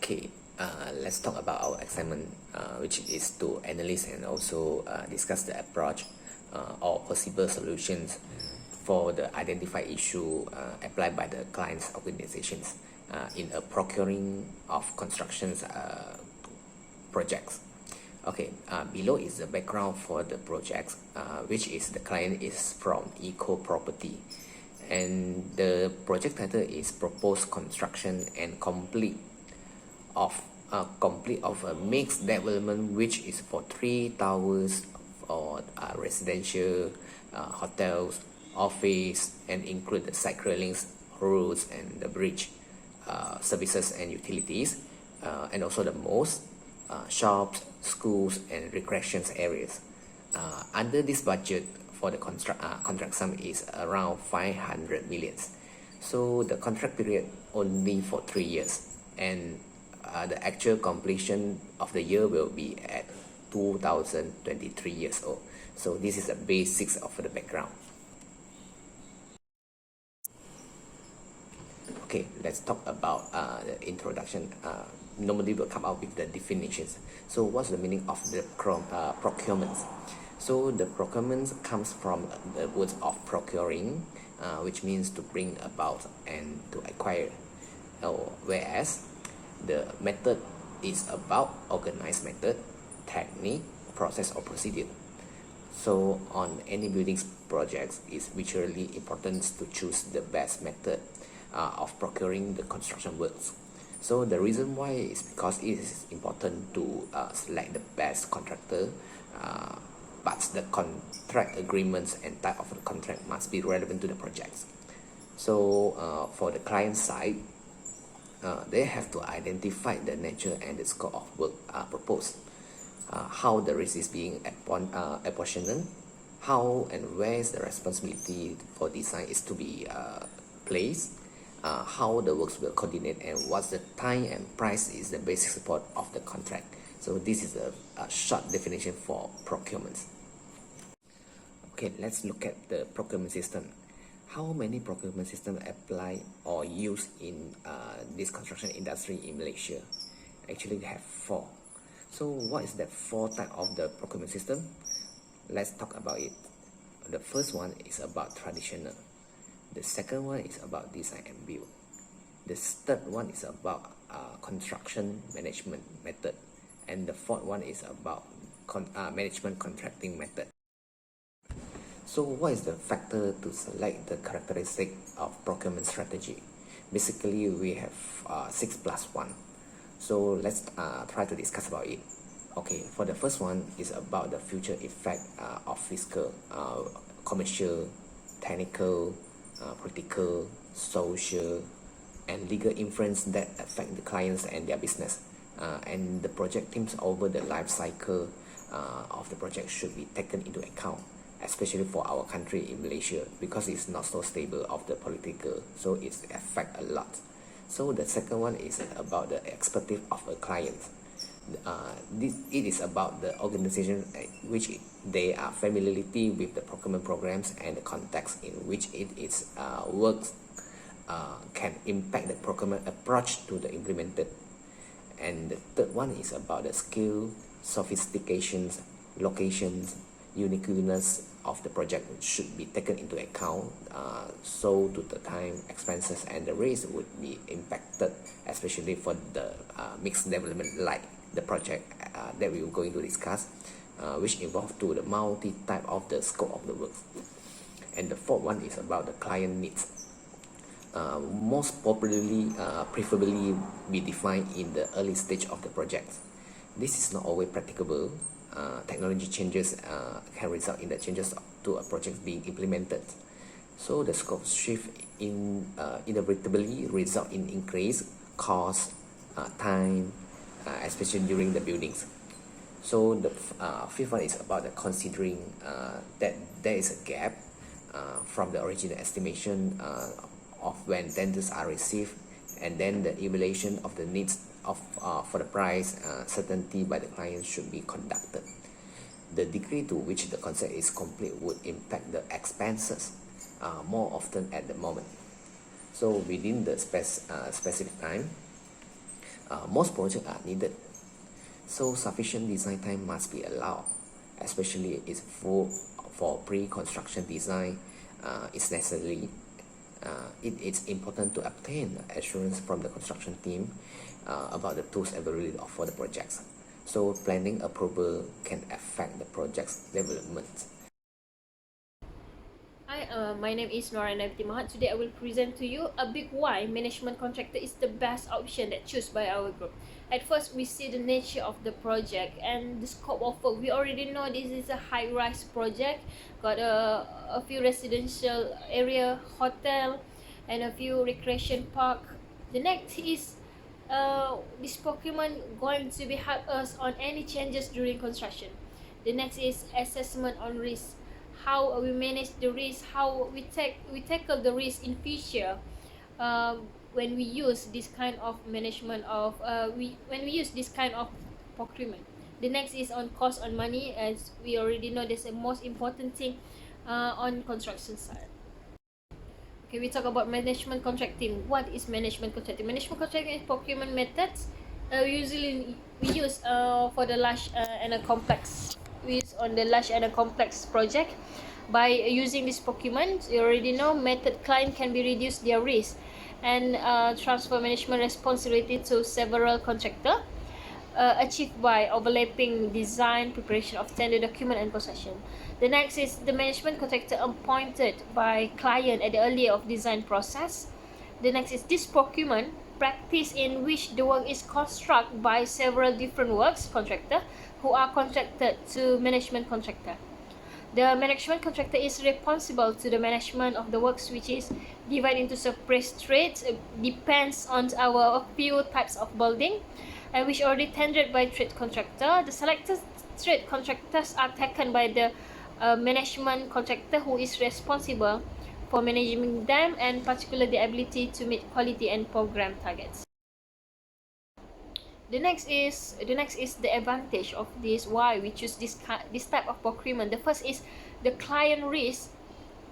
Okay, let's talk about our assignment, which is to analyze and also discuss the approach or possible solutions for the identified issue applied by the client's organizations in a procuring of constructions projects. Okay, below is the background for the projects, which is the client is from Eco Property, and the project title is Proposed Construction and Complete of a mixed development, which is for 3 towers or residential, hotels, office, and include the site railings, roads, and the bridge, services and utilities, and also the malls, shops, schools, and recreation areas. Under this budget for the contract sum is around 500 millions. So the contract period only for 3 years, and the actual completion of the year will be at 2023 years old. So this is the basics of the background. Okay, let's talk about the introduction. Normally we'll come out with the definitions. So what's the meaning of the procurement? So the procurement comes from the words of procuring, which means to bring about and to acquire, whereas the method is about organized method, technique, process, or procedure. So on any buildings projects, it's virtually important to choose the best method of procuring the construction works. So the reason why is because it is important to select the best contractor, but the contract agreements and type of the contract must be relevant to the projects. So for the client side, they have to identify the nature and the scope of work proposed, how the risk is being apportioned, how and where is the responsibility for design is to be placed, how the works will coordinate, and what's the time and price is the basic support of the contract. So this is a short definition for procurement. Okay, let's look at the procurement system. How many procurement systems apply or used in this construction industry in Malaysia? Actually, we have 4. So what is the 4 type of the procurement system? Let's talk about it. The first one is about traditional. The second one is about design and build. The third one is about construction management method. And the fourth one is about management contracting method. So what is the factor to select the characteristic of procurement strategy? Basically, we have 6 plus 1. So let's try to discuss about it. Okay, for the first one is about the future effect of fiscal, commercial, technical, political, social, and legal influence that affect the clients and their business. And the project teams over the life cycle of the project should be taken into account, especially for our country in Malaysia, because it's not so stable of the political, so it affects a lot. So the second one is about the expertise of a client. It is about the organization which they are familiarity with the procurement programs and the context in which it is works can impact the procurement approach to the implemented. And the third one is about the skill, sophistications, locations, uniqueness of the project should be taken into account, so to the time, expenses, and the risk would be impacted, especially for the mixed development like the project that we were going to discuss, which involve to the multi-type of the scope of the work. And the fourth one is about the client needs. Most popularly, preferably be defined in the early stage of the project. This is not always practicable. Technology changes can result in the changes to a project being implemented. So the scope shift inevitably result in increased cost, time, especially during the buildings. So the fifth one is about the considering that there is a gap from the original estimation of when tenders are received, and then the evaluation of the needs of for the price certainty by the client should be conducted. The degree to which the concept is complete would impact the expenses more often at the moment. So within the specific time, most projects are needed. So sufficient design time must be allowed, especially if for pre-construction design is necessary. It's important to obtain assurance from the construction team about the tools available for the projects. So planning approval can affect the project's development. Hi, my name is Nora Nabti Mahat. Today I will present to you a big why management contractor is the best option that choose by our group. At first, we see the nature of the project and the scope of work. We already know this is a high-rise project, got a few residential area, hotel, and a few recreation park. The next is this procurement going to be help us on any changes during construction. The next is assessment on risk, how we manage the risk, how we tackle the risk in future when we use this kind of management of when we use this kind of procurement. The next is on cost on money, as we already know that's the most important thing on construction side. Okay, we talk about management contracting. What is management contracting? Management contracting is procurement methods usually we use for the large and a complex. We use on the large and a complex project. By using this procurement, you already know method client can be reduce their risk and transfer management responsibility to several contractor. Achieved by overlapping design, preparation of tender document and possession. The next is the management contractor appointed by client at the earlier of design process. The next is this procurement practice in which the work is constructed by several different works contractor who are contracted to management contractor. The management contractor is responsible to the management of the works, which is divided into separate trades, depends on our few types of building, which already tendered by trade contractor. The selected trade contractors are taken by the management contractor, who is responsible for managing them and particularly the ability to meet quality and program targets. The next is the advantage of this, why we choose this type of procurement. The first is the client risk.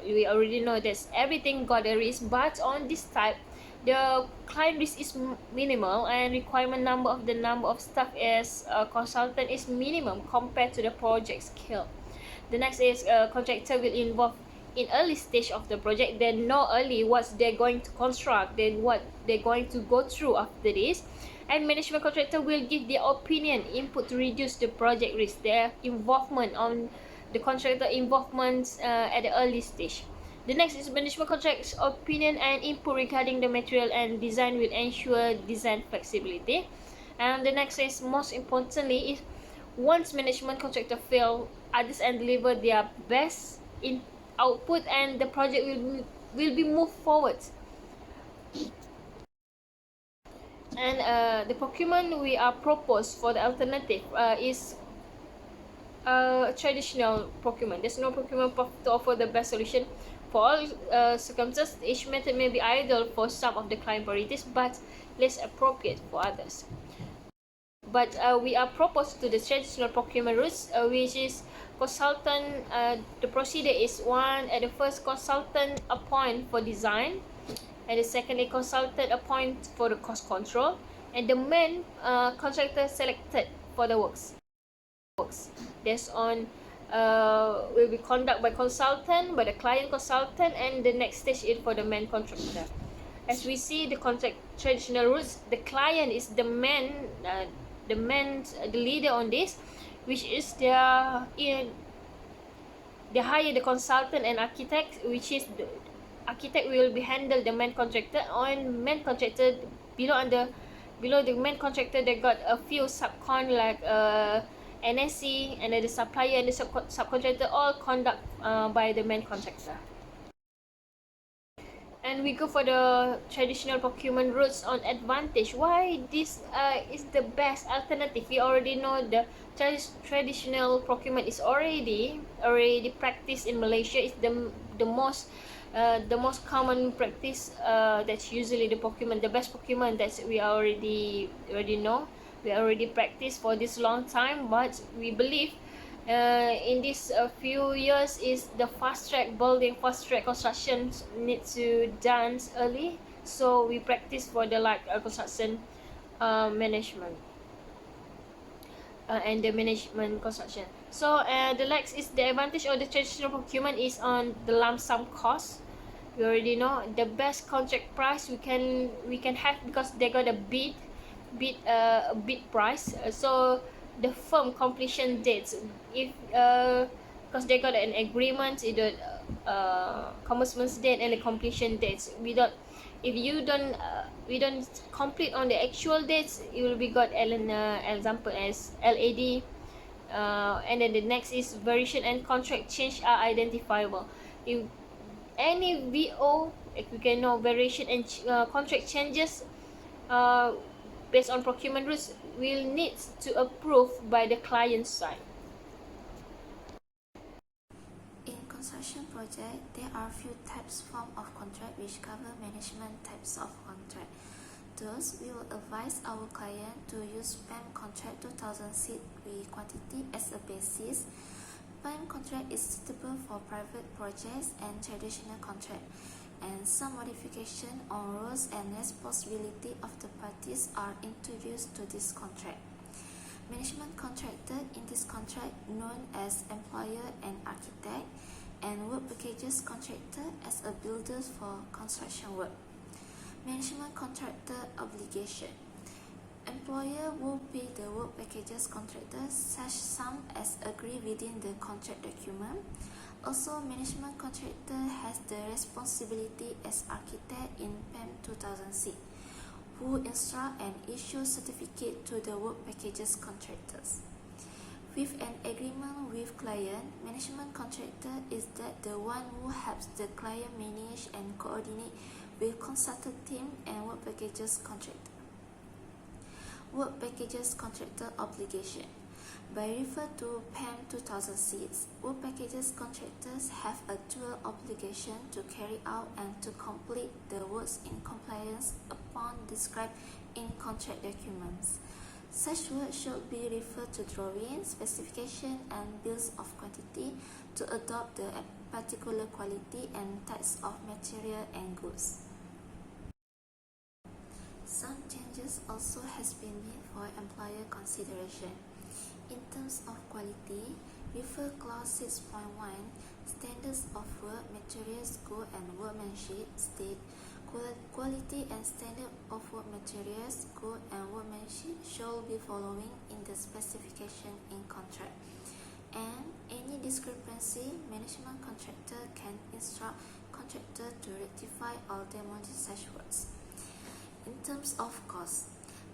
We already know that everything got a risk, but on this type the client risk is minimal and requirement number of staff as a consultant is minimum compared to the project scale. The next is contractor will involve in early stage of the project. They know early what they're going to construct, then what they're going to go through after this. And management contractor will give their opinion, input to reduce the project risk. Their involvement on the contractor involvement at the early stage. The next is management contract's opinion and input regarding the material and design will ensure design flexibility. And the next is, most importantly, is once management contractor fail others and deliver their best in output, and the project will be moved forward. And the procurement we are proposed for the alternative is traditional procurement. There's no procurement to offer the best solution for all circumstances. Each method may be ideal for some of the client priorities, but less appropriate for others. But we are proposed to the traditional procurement routes, which is consultant. The procedure is one: at the first, consultant appoint for design, and the secondly, consultant appoint for the cost control, and the main contractor selected for the works. That's on will be conducted by consultant, by the client consultant, and the next stage is for the main contractor. As we see the contract traditional routes, the client is the leader on this, which is they hire the consultant and architect, which is the architect will be handle the main contractor. On main contractor below the main contractor, they got a few subcon like NSC, and then the supplier and the subcontractor all conduct by the main contractor. And we go for the traditional procurement routes on advantage. Why this is the best alternative? We already know the traditional procurement is already practiced in Malaysia. It's the most common practice. That's usually the procurement, the best procurement that we already know. We already practiced for this long time, but we believe in this few years is the fast track building, fast track construction need to done early. So we practice for the construction management and the management construction. So the next is the advantage of the traditional procurement is on the lump sum cost. We already know the best contract price we can have because they got a bid price. So the firm completion dates, if because they got an agreement, either commencement date and the completion dates. If you don't we don't complete on the actual dates, it will be got example as LAD. And then the next is variation and contract change are identifiable. If any VO, like we can know variation and contract changes based on procurement rules will need to approve by the client side. In construction project, there are few types form of contract which cover management types of contract. Thus, we will advise our client to use PAM contract 2000 seat with quantity as a basis. PAM contract is suitable for private projects and traditional contract, and some modification on roles and responsibility of the parties are introduced to this contract. Management contractor in this contract known as employer and architect, and work packages contractor as a builder for construction work. Management contractor obligation. Employer will pay the work packages contractor such sum as agreed within the contract document. Also, management contractor has the responsibility as architect in PAM 2000C, who instruct and issue certificate to the work packages contractors. With an agreement with client, management contractor is that the one who helps the client manage and coordinate with consultant team and work packages contractor. Work packages contractor obligation. By refer to PAM 2006, work packages contractors have a dual obligation to carry out and to complete the works in compliance upon described in contract documents. Such work should be referred to drawing, specification, and bills of quantity to adopt the particular quality and types of material and goods. Some changes also has been made for employer consideration. In terms of quality, refer clause 6.1, standards of work, materials, goods, and workmanship state quality and standard of work materials, goods, and workmanship shall be following in the specification in contract. And any discrepancy, management contractor can instruct contractor to rectify or demolish such works. In terms of cost,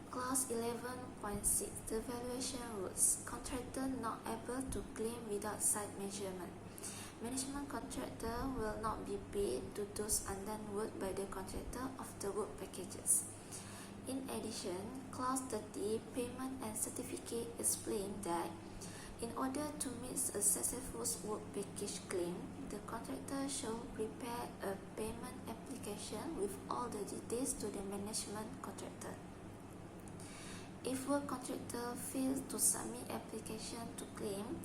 Clause 11.6, the valuation rules. Contractor not able to claim without site measurement. Management contractor will not be paid to those undone work by the contractor of the work packages. In addition, Clause 30, payment and certificate explain that in order to meet a successful work package claim, the contractor shall prepare a payment application with all the details to the management contractor. If work contractor fails to submit application to claim,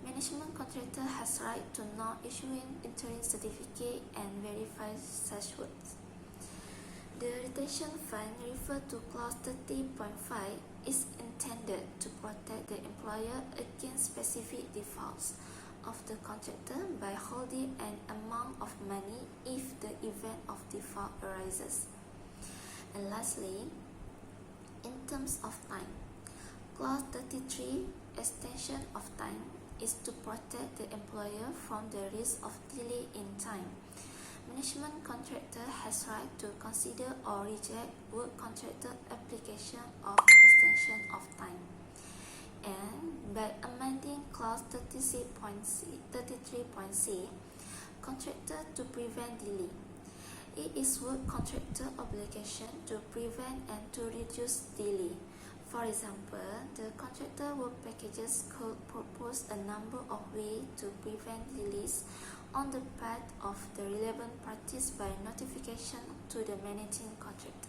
management contractor has right to not issuing interim certificate and verify such works. The retention fund referred to clause 30.5 is intended to protect the employer against specific defaults of the contractor by holding an amount of money if the event of default arises. And lastly, in terms of time, clause 33, extension of time, is to protect the employer from the risk of delay in time. Management contractor has right to consider or reject work contractor application of extension of time. And by amending clause 33.c, contractor to prevent delay, it is work contractor obligation to prevent and to reduce delay. For example, the contractor work packages could propose a number of ways to prevent delays on the part of the relevant parties by notification to the managing contractor.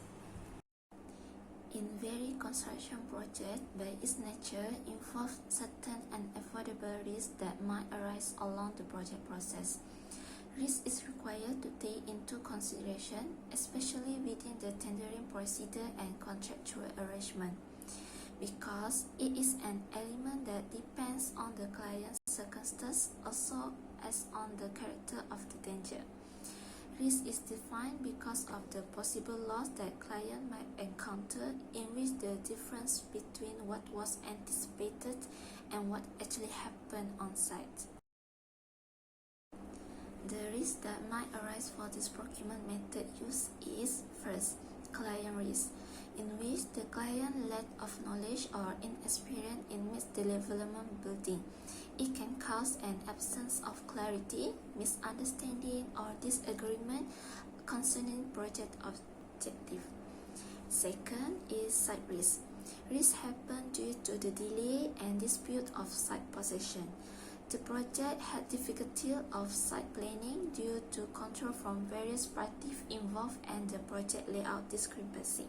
In very construction project, by its nature, involves certain unavoidable risks that might arise along the project process. Risk is required to take into consideration, especially within the tendering procedure and contractual arrangement, because it is an element that depends on the client's circumstances also as on the character of the danger. Risk is defined because of the possible loss that client might encounter, in which the difference between what was anticipated and what actually happened on site. The risk that might arise for this procurement method used is, first, client risk, in which the client lack of knowledge or inexperience in misdevelopment building. It can cause an absence of clarity, misunderstanding, or disagreement concerning project objective. Second is site risk. Risks happen due to the delay and dispute of site possession. The project had difficulty of site planning due to control from various parties involved and the project layout discrepancy.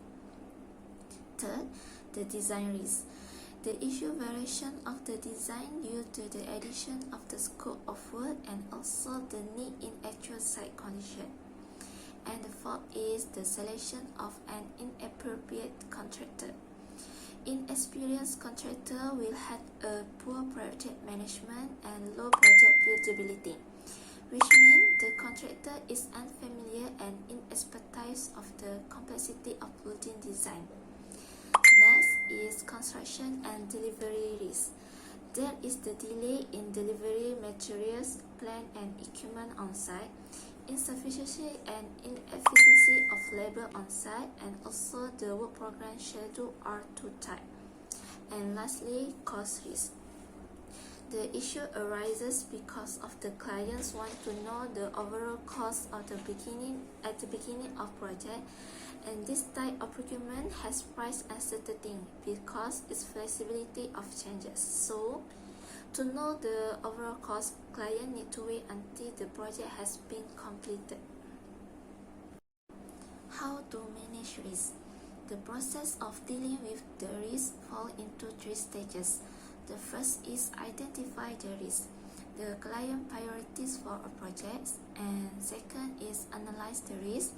Third, the design risk. The issue variation of the design due to the addition of the scope of work and also the need in actual site condition. And the fourth is the selection of an inappropriate contractor. Inexperienced contractor will have a poor project management and low project buildability, which means the contractor is unfamiliar and inexpertise of the complexity of building design. Next is construction and delivery risk. There is the delay in delivery materials, plant and equipment on site, insufficiency and inefficiency of labor on site, and also the work program schedule are too tight. And lastly, cost risk. The issue arises because of the clients want to know the overall cost at the beginning of project, and this type of procurement has price uncertainty because its flexibility of changes. So, to know the overall cost, client need to wait until the project has been completed. How to manage risk? The process of dealing with the risk falls into 3 stages. The first is identify the risk, the client priorities for a project, and second is analyze the risk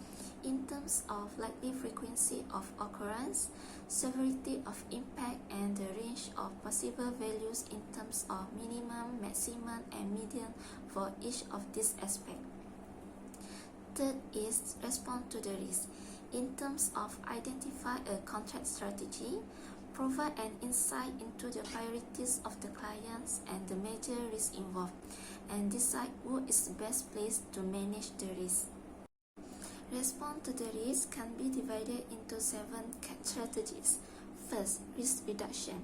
in terms of likely frequency of occurrence, severity of impact, and the range of possible values in terms of minimum, maximum, and median for each of these aspects. Third is respond to the risk in terms of identify a contract strategy, provide an insight into the priorities of the clients and the major risks involved, and decide who is best placed to manage the risk. Response to the risk can be divided into 7 strategies. First, risk reduction.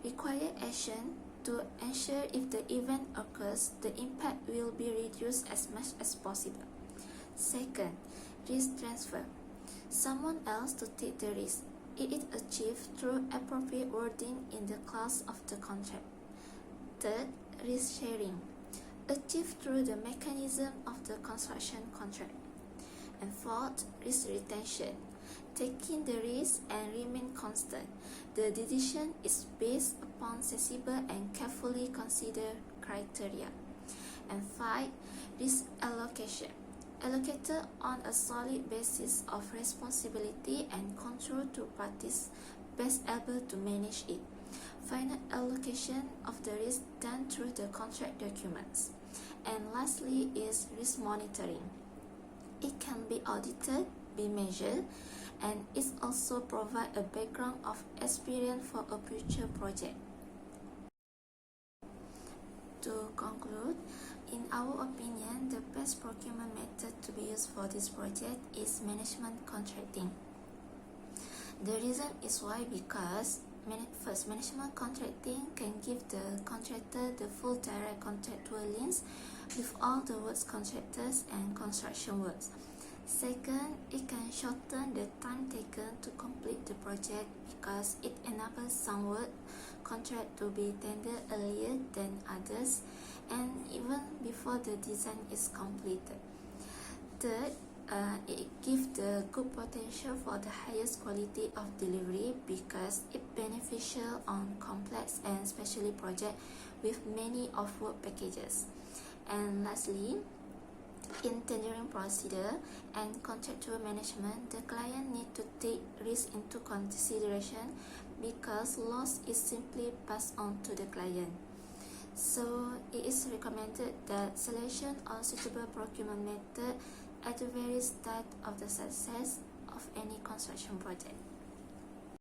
Require action to ensure if the event occurs, the impact will be reduced as much as possible. Second, risk transfer. Someone else to take the risk. It is achieved through appropriate wording in the clause of the contract. Third, risk sharing. Achieved through the mechanism of the construction contract. And fourth, risk retention. Taking the risk and remain constant. The decision is based upon sensible and carefully considered criteria. And 5, risk allocation. Allocated on a solid basis of responsibility and control to parties best able to manage it. Final allocation of the risk done through the contract documents. And lastly is risk monitoring. It can be audited, be measured, and it also provide a background of experience for a future project. To conclude, in our opinion, the best procurement method to be used for this project is management contracting. The reason is why because first, management contracting can give the contractor the full direct contractual links with all the works contractors and construction works. Second, it can shorten the time taken to complete the project because it enables some work contract to be tendered earlier than others and even before the design is completed. Third, it gives the good potential for the highest quality of delivery because it beneficial on complex and specialty project with many of work packages. And lastly, In tendering procedure and contractual management, the client need to take risk into consideration because loss is simply passed on to the client. So it is recommended that selection of suitable procurement method at the very start of the success of any construction project.